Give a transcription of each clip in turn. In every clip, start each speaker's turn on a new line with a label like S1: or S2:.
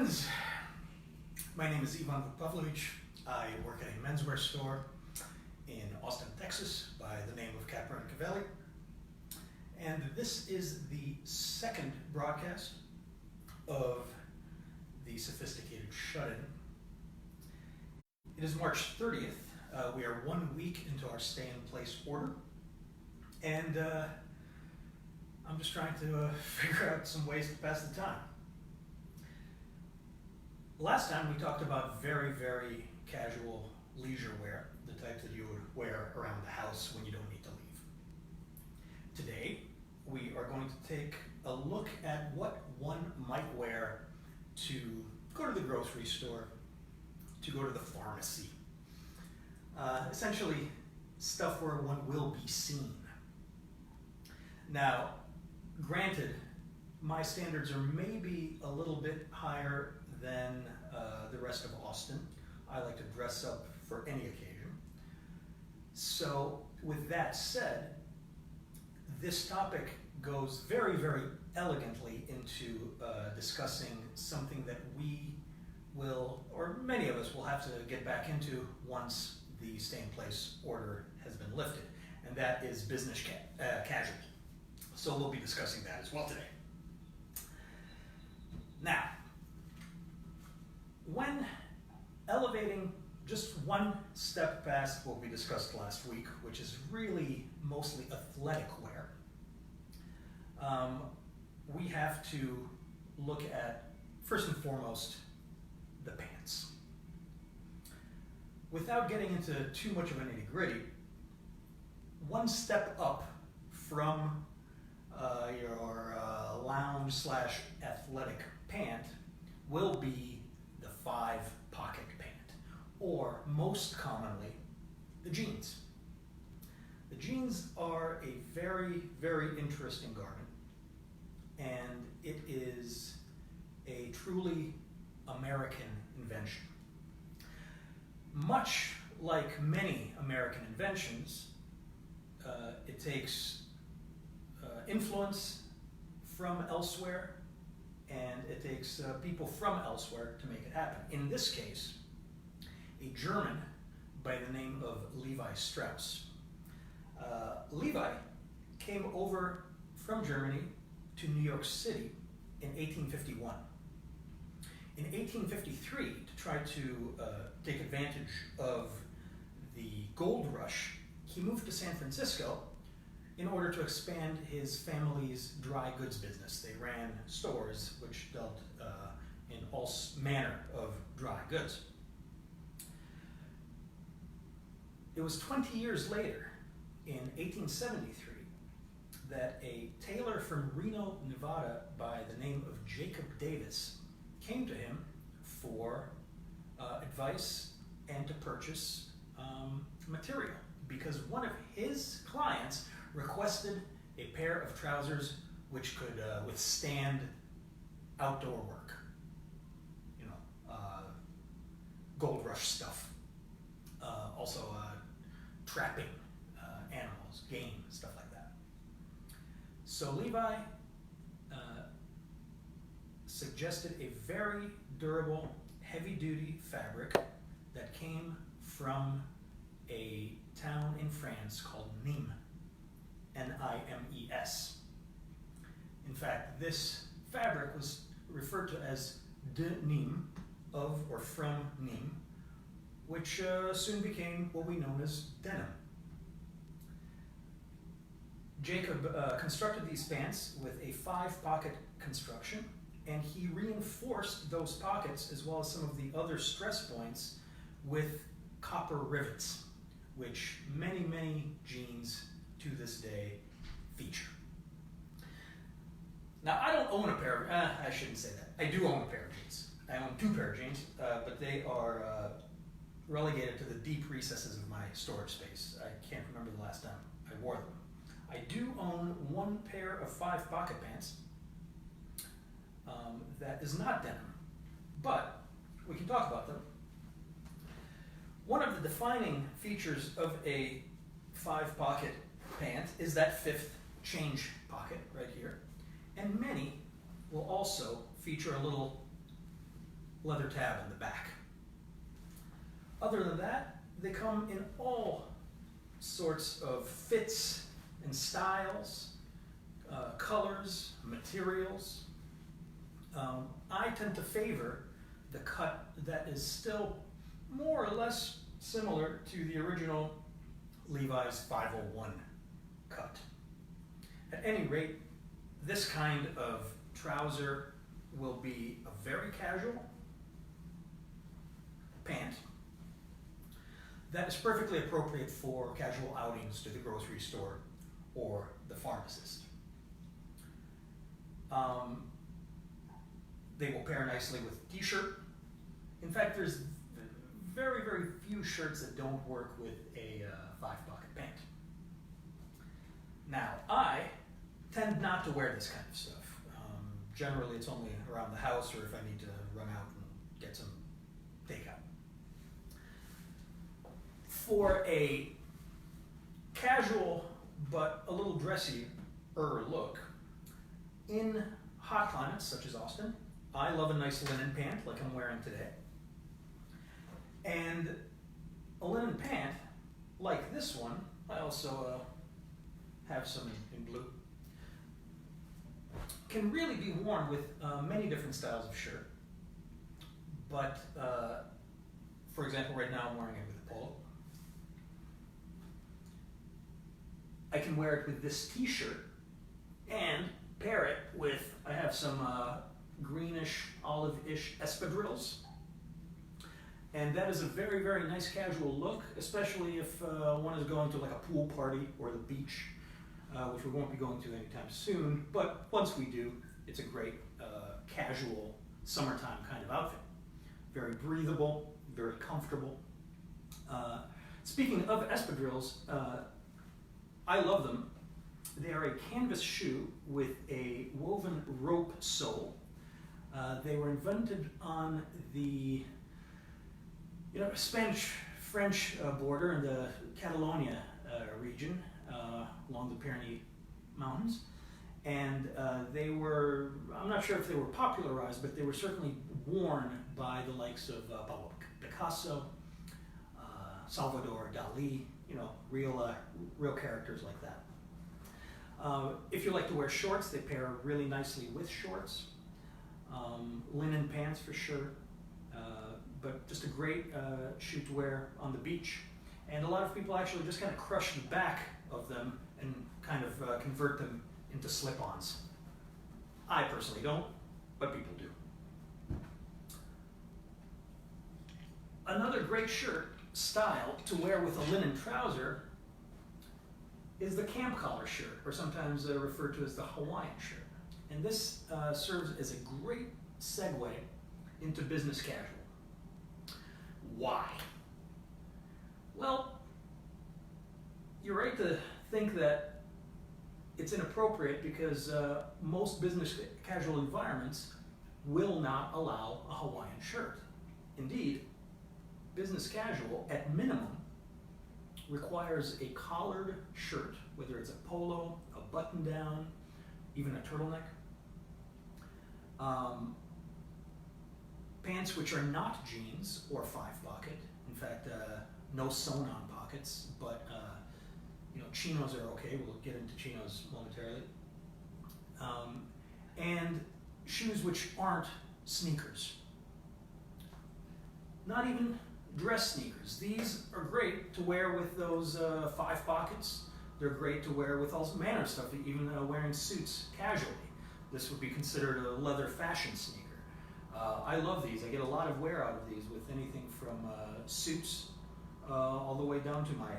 S1: friends, my name is Vuk-Pavlovic. I work at a menswear store in Austin, Texas by the name of Capra and Cavelli. And this is the second broadcast of the Sophisticated Shut-In. It is March 30th. We are 1 week into our stay-in-place order. And I'm just trying to figure out some ways to pass the time. Last time we talked about very, very casual leisure wear, the type that you would wear around the house when you don't need to leave. Today, we are going to take a look at what one might wear to go to the grocery store, to go to the pharmacy. Essentially, stuff where one will be seen. Now, granted, my standards are maybe a little bit higher than the rest of Austin. I like to dress up for any occasion. So, with that said, this topic goes very, very elegantly into discussing something that we will, or many of us will have to get back into once the stay-in-place order has been lifted, and that is business casual. So we'll be discussing that as well today. Now, when elevating just one step past what we discussed last week, which is really mostly athletic wear, we have to look at, first and foremost, the pants. Without getting into too much of a nitty-gritty, one step up from your lounge/athletic pant will be the 5-pocket pant, or most commonly, the jeans. The jeans are a very, very interesting garment, and it is a truly American invention. Much like many American inventions, it takes influence from elsewhere, and it takes people from elsewhere to make it happen. In this case, a German by the name of Levi Strauss. Levi came over from Germany to New York City in 1851. In 1853, to try to take advantage of the gold rush, he moved to San Francisco in order to expand his family's dry goods business. They ran stores which dealt in all manner of dry goods. It was 20 years later, in 1873, that a tailor from Reno, Nevada, by the name of Jacob Davis, came to him for advice and to purchase material, because one of his clients requested a pair of trousers which could withstand outdoor work. Gold rush stuff. Also trapping animals, game, stuff like that. So Levi suggested a very durable, heavy-duty fabric that came from a town in France called Nîmes, N-I-M-E-S. In fact, this fabric was referred to as de Nîmes, of or from Nîmes, which soon became what we know as denim. Jacob constructed these pants with a 5-pocket construction, and he reinforced those pockets as well as some of the other stress points with copper rivets, which many, many jeans to this day feature. Now, I don't own a pair of, I shouldn't say that. I do own a pair of jeans. I own 2 pair of jeans, but they are relegated to the deep recesses of my storage space. I can't remember the last time I wore them. I do own 1 pair of 5-pocket pants that is not denim, but we can talk about them. One of the defining features of a 5-pocket pant is that 5th change pocket right here, and many will also feature a little leather tab in the back. Other than that, they come in all sorts of fits and styles, colors, materials. I tend to favor the cut that is still more or less similar to the original Levi's 501 cut. At any rate, this kind of trouser will be a very casual pant that is perfectly appropriate for casual outings to the grocery store or the pharmacist. They will pair nicely with t-shirt. In fact, there's very, very few shirts that don't work with a 5-pocket pant. Now, I tend not to wear this kind of stuff. Generally, it's only around the house or if I need to run out and get some takeout. For a casual but a little dressier look, in hot climates such as Austin, I love a nice linen pant like I'm wearing today. And a linen pant like this one, I also have some in blue, can really be worn with many different styles of shirt. But for example, right now I'm wearing it with a polo. I can wear it with this t-shirt and pair it with, I have some greenish, olive-ish espadrilles. And that is a very, very nice casual look, especially if one is going to like a pool party or the beach, which we won't be going to anytime soon. But once we do, it's a great casual summertime kind of outfit. Very breathable, very comfortable. Speaking of espadrilles, I love them. They are a canvas shoe with a woven rope sole. They were invented on the Spanish-French border in the Catalonia region along the Pyrenees Mountains. And they were, I'm not sure if they were popularized, but they were certainly worn by the likes of Pablo Picasso, Salvador Dali, real characters like that. If you like to wear shorts, they pair really nicely with shorts. Linen pants for sure, but just a great shoe to wear on the beach. And a lot of people actually just kind of crush the back of them and kind of convert them into slip-ons. I personally don't, but people do. Another great shirt style to wear with a linen trouser is the camp collar shirt, or sometimes referred to as the Hawaiian shirt. And this serves as a great segue into business casual. Why? Well, you're right to think that it's inappropriate because most business casual environments will not allow a Hawaiian shirt. Indeed, business casual, at minimum, requires a collared shirt, whether it's a polo, a button-down, even a turtleneck. Pants which are not jeans or 5-pocket. In fact, no sewn-on pockets, but chinos are okay. We'll get into chinos momentarily. And shoes which aren't sneakers. Not even dress sneakers. These are great to wear with those 5 pockets. They're great to wear with all manner of stuff, even wearing suits casually. This would be considered a leather fashion sneaker. I love these. I get a lot of wear out of these with anything from suits all the way down to my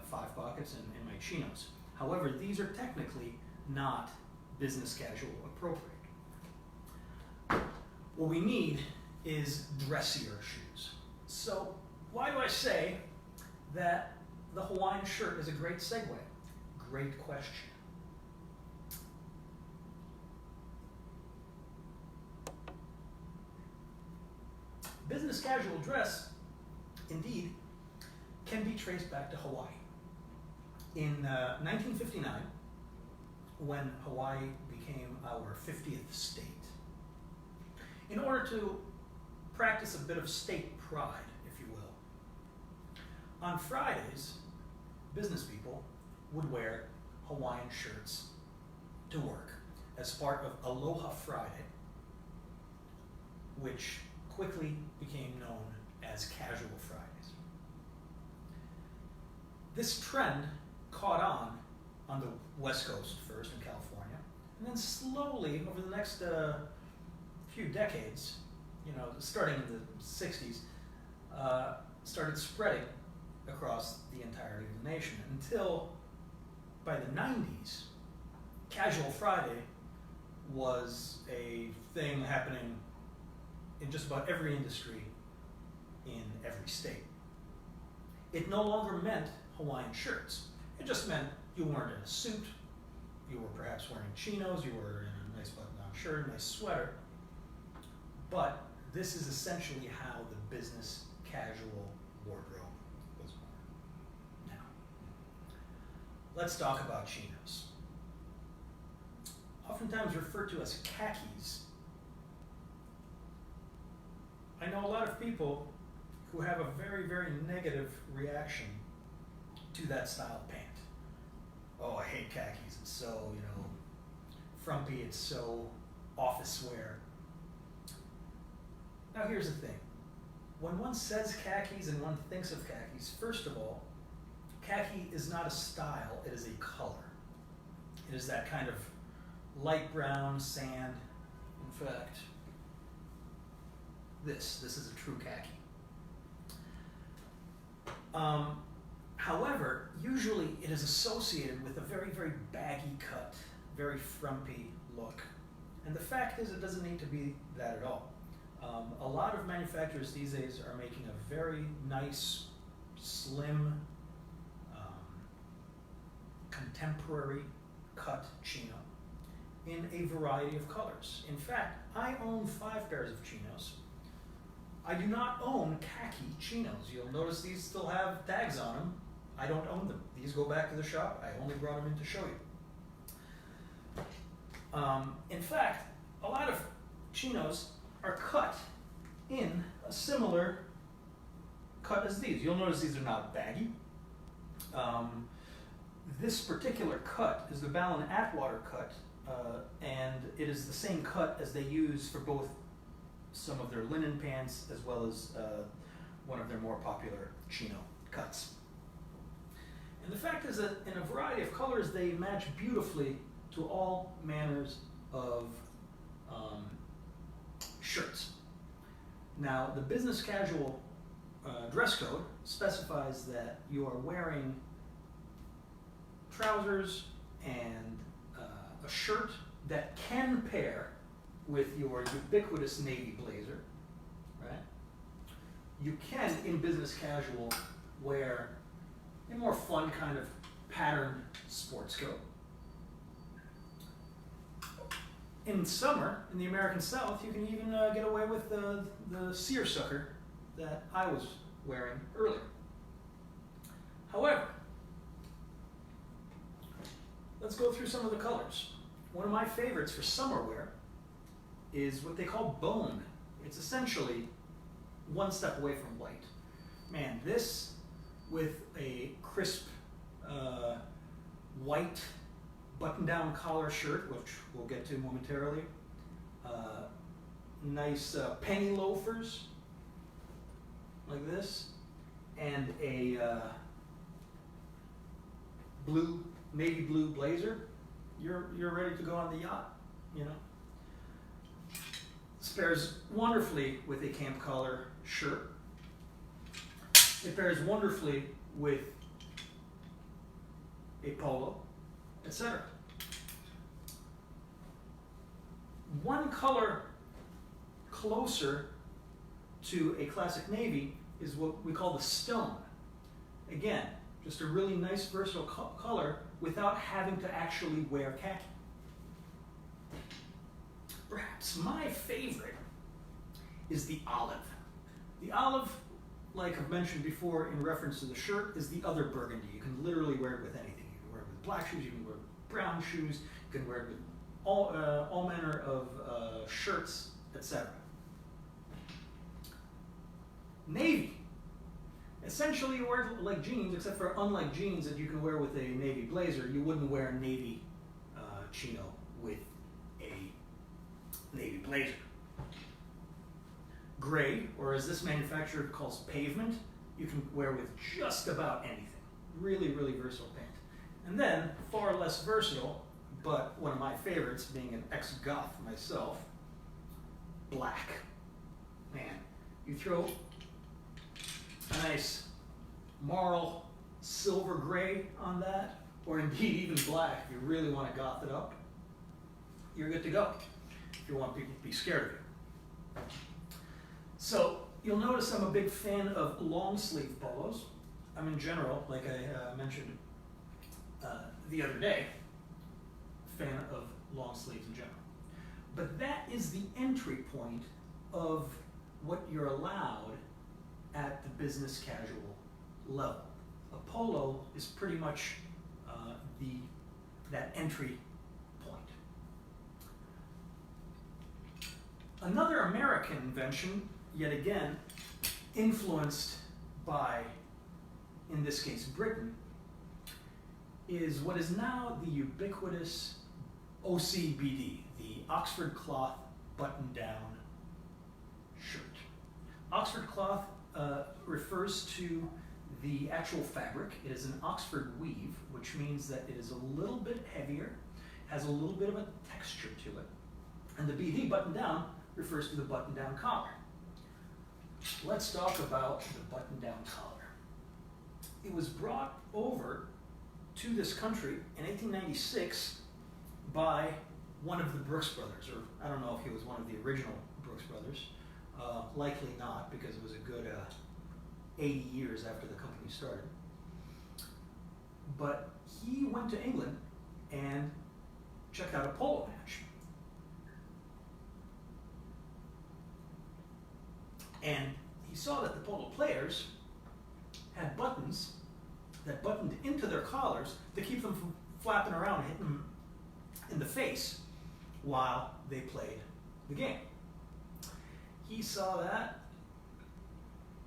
S1: 5 pockets and my chinos. However, these are technically not business casual appropriate. What we need is dressier shoes. So why do I say that the Hawaiian shirt is a great segue? Great question. Business casual dress, indeed, can be traced back to Hawaii. In 1959, when Hawaii became our 50th state, in order to practice a bit of state pride, if you will. On Fridays, business people would wear Hawaiian shirts to work as part of Aloha Friday, which quickly became known as Casual Fridays. This trend caught on the West Coast first in California, and then slowly over the next few decades, starting in the 60s, started spreading across the entirety of the nation until by the 90s, Casual Friday was a thing happening in just about every industry in every state. It no longer meant Hawaiian shirts. It just meant you weren't in a suit, you were perhaps wearing chinos, you were in a nice button-down shirt, a nice sweater. But this is essentially how the business casual wardrobe was born. Now, let's talk about chinos. Oftentimes referred to as khakis. I know a lot of people who have a very, very negative reaction to that style of pant. Oh, I hate khakis. It's so, frumpy. It's so office wear. Now here's the thing. When one says khakis and one thinks of khakis, first of all, khaki is not a style, it is a color. It is that kind of light brown sand. In fact, this is a true khaki. However, usually it is associated with a very, very baggy cut, very frumpy look. And the fact is, it doesn't need to be that at all. A lot of manufacturers these days are making a very nice, slim, contemporary cut chino in a variety of colors. In fact, I own 5 pairs of chinos. I do not own khaki chinos. You'll notice these still have tags on them. I don't own them. These go back to the shop. I only brought them in to show you. In fact, a lot of chinos are cut in a similar cut as these. You'll notice these are not baggy. This particular cut is the Ballon Atwater cut, and it is the same cut as they use for both some of their linen pants as well as one of their more popular chino cuts. And the fact is that in a variety of colors, they match beautifully to all manners of shirts. Now, the business casual dress code specifies that you are wearing trousers and a shirt that can pair with your ubiquitous navy blazer, right? You can, in business casual, wear a more fun kind of patterned sports coat. In summer, in the American South, you can even get away with the seersucker that I was wearing earlier. However, let's go through some of the colors. One of my favorites for summer wear is what they call bone. It's essentially one step away from white. Man, this with a crisp white button-down collar shirt, which we'll get to momentarily, nice penny loafers like this, and a navy blue blazer, you're ready to go on the yacht, This pairs wonderfully with a camp collar shirt. It pairs wonderfully with a polo, etc. One color closer to a classic navy is what we call the stone. Again, just a really nice versatile color without having to actually wear khaki. Perhaps my favorite is the olive. The olive, like I've mentioned before in reference to the shirt, is the other burgundy. You can literally wear it with anything. You can wear it with black shoes, you can wear it with brown shoes, you can wear it with all manner of shirts, etc. Navy. Essentially, you wear like jeans, except for unlike jeans that you can wear with a navy blazer, you wouldn't wear a navy chino with a navy blazer. Gray, or as this manufacturer calls pavement, you can wear with just about anything. Really, really versatile pant. And then, far less versatile, but one of my favorites, being an ex-goth myself, black. Man, you throw a nice marl silver gray on that, or indeed even black, if you really want to goth it up, you're good to go, if you want people to be scared of you. So, you'll notice I'm a big fan of long sleeve polos. I'm in general, like I mentioned the other day, fan of long sleeves in general. But that is the entry point of what you're allowed at the business casual level. A polo is pretty much that entry point. Another American invention, yet again, influenced by, in this case, Britain, is what is now the ubiquitous OCBD, the Oxford cloth button-down shirt. Oxford cloth refers to the actual fabric. It is an Oxford weave, which means that it is a little bit heavier, has a little bit of a texture to it. And the BD, button-down, refers to the button-down collar. Let's talk about the button-down collar. It was brought over to this country in 1896 by one of the Brooks brothers, or I don't know if he was one of the original Brooks brothers. Likely not, because it was a good 80 years after the company started. But he went to England and checked out a polo match. And he saw that the polo players had buttons that buttoned into their collars to keep them from flapping around and hitting them in the face while they played the game. He saw that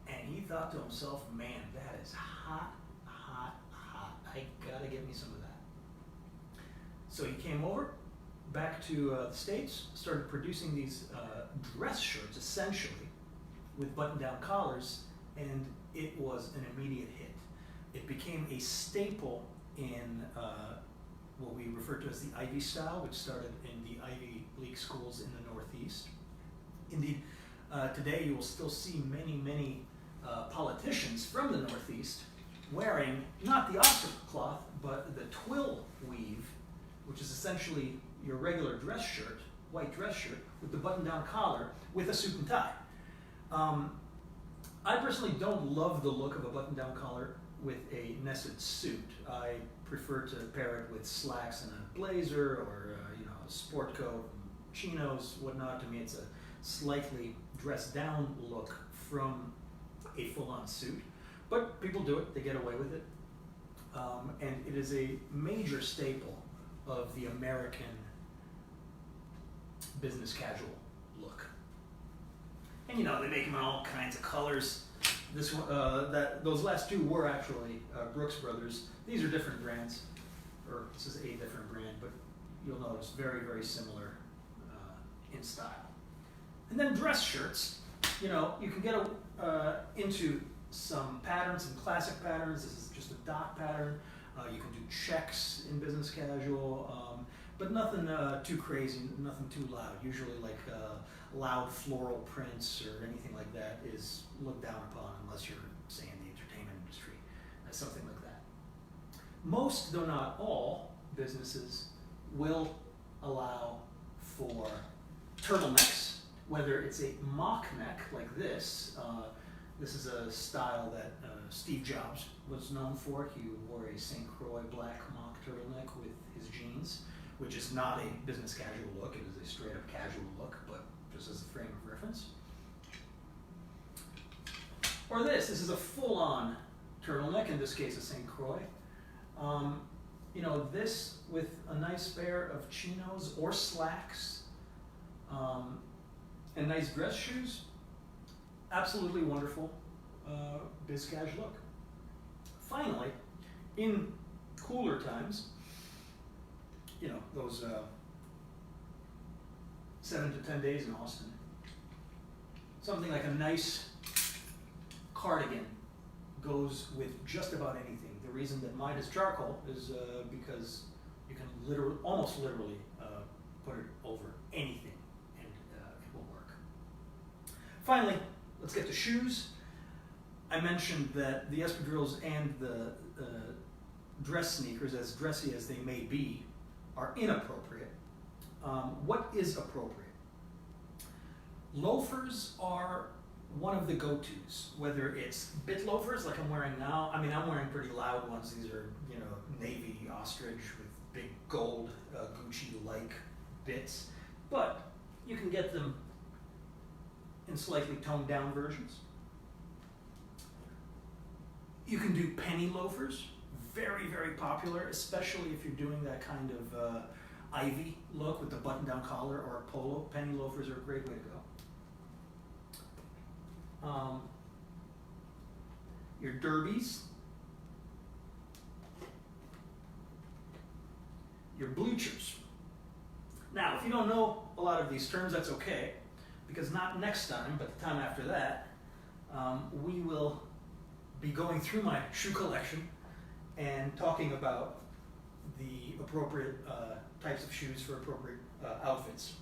S1: and he thought to himself, man, that is hot, hot, hot. I gotta get me some of that. So he came over back to the States, started producing these dress shirts, essentially, with button-down collars, and it was an immediate hit. It became a staple in what we refer to as the Ivy style, which started in the Ivy League schools in the Northeast. Indeed, today you will still see many, many politicians from the Northeast wearing not the Oxford cloth, but the twill weave, which is essentially your regular dress shirt, white dress shirt, with the button-down collar with a suit and tie. I personally don't love the look of a button-down collar with a nested suit. I prefer to pair it with slacks and a blazer, or a sport coat, chinos, whatnot. To me, it's a slightly dressed-down look from a full-on suit. But people do it; they get away with it, and it is a major staple of the American business casual look. And they make them in all kinds of colors. This one, those last two were actually Brooks Brothers. These are different brands, or this is a different brand, but you'll notice very, very similar in style. And then dress shirts. You can get into some patterns, some classic patterns. This is just a dot pattern. You can do checks in business casual, but nothing too crazy, nothing too loud. Usually like loud floral prints or anything like that is looked down upon, unless you're, say, in the entertainment industry, something like that. Most, though not all, businesses will allow for turtlenecks, whether it's a mock neck like this. This is a style that Steve Jobs was known for. He wore a St. Croix black mock turtleneck with his jeans, which is not a business casual look. It is a straight up casual look, but just as a frame of reference. Or this is a full-on turtleneck, in this case a St. Croix. This with a nice pair of chinos or slacks and nice dress shoes, absolutely wonderful. biz cash look. Finally, in cooler times, you know, those 7 to 10 days in Austin, something like a nice cardigan goes with just about anything. The reason that mine is charcoal is because you can almost literally put it over anything and it will work. Finally, let's get to shoes. I mentioned that the espadrilles and the dress sneakers, as dressy as they may be, are inappropriate. What is appropriate? Loafers are one of the go-tos, whether it's bit loafers like I'm wearing now. I mean, I'm wearing pretty loud ones. These are, you know, navy ostrich with big gold Gucci-like bits, but you can get them in slightly toned down versions. You can do penny loafers, very, very popular, especially if you're doing that kind of ivy look with the button-down collar or a polo. Penny loafers are a great way to go. Your derbies, your bleachers. Now, if you don't know a lot of these terms, that's okay, because not next time, but the time after that, we will be going through my shoe collection and talking about the appropriate types of shoes for appropriate outfits.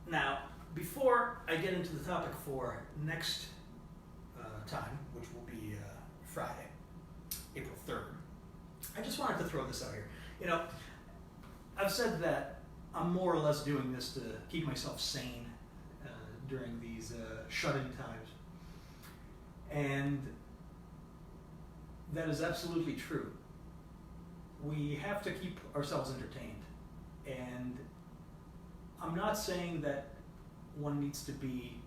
S1: Now, before I get into the topic for next time, which will be Friday, April 3rd, I just wanted to throw this out here. You know, I've said that I'm more or less doing this to keep myself sane during these shut-in times. And that is absolutely true. We have to keep ourselves entertained. And I'm not saying that one needs to be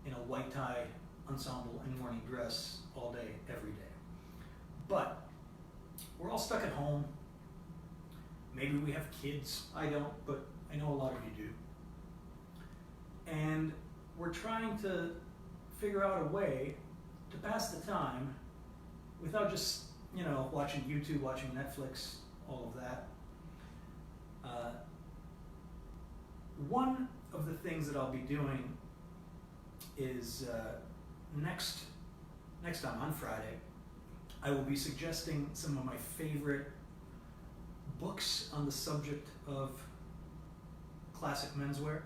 S1: in a white tie ensemble and morning dress all day, every day. But we're all stuck at home. Maybe we have kids. I don't, but I know a lot of you do. And we're trying to figure out a way to pass the time without just, you know, watching YouTube, watching Netflix, all of that. One of the things that I'll be doing is next time on Friday, I will be suggesting some of my favorite books on the subject of classic menswear,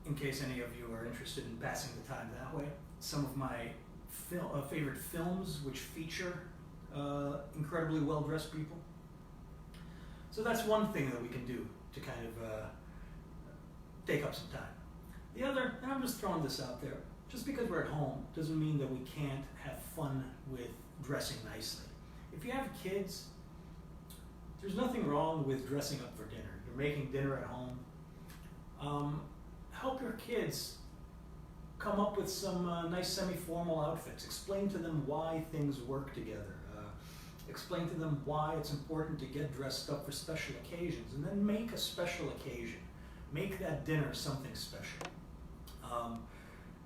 S1: in case any of you are interested in passing the time that way. Some of my favorite films which feature incredibly well-dressed people. So that's one thing that we can do to kind of take up some time. The other, and I'm just throwing this out there, just because we're at home doesn't mean that we can't have fun with dressing nicely. If you have kids, there's nothing wrong with dressing up for dinner. You're making dinner at home. Help your kids come up with some nice semi-formal outfits. Explain to them why things work together. Explain to them why it's important to get dressed up for special occasions, and then make a special occasion. Make that dinner something special.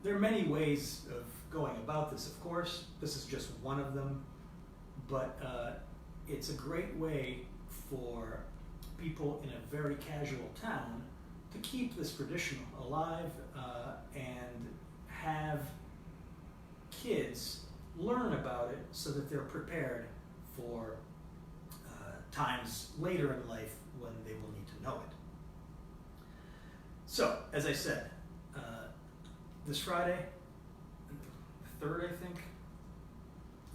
S1: There are many ways of going about this, of course. This is just one of them, but it's a great way for people in a very casual town to keep this tradition alive and have kids learn about it so that they're prepared for times later in life when they will need to know it. So, as I said, this Friday, 3rd, I think,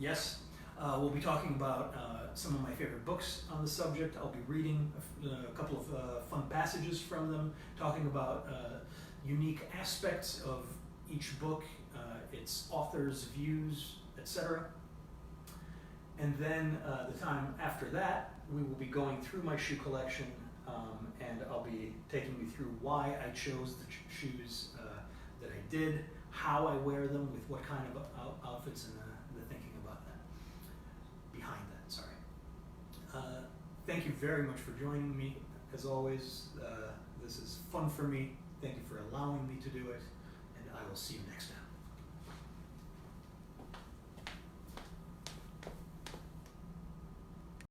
S1: yes, we'll be talking about some of my favorite books on the subject. I'll be reading a couple of fun passages from them, talking about unique aspects of each book, its author's views, etc. And then the time after that, we will be going through my shoe collection, and I'll be taking you through why I chose the shoes that I did, how I wear them, with what kind of outfits, and the thinking about that, behind that, sorry. Thank you very much for joining me. As always, this is fun for me, Thank you for allowing me to do it, and I will see you next time.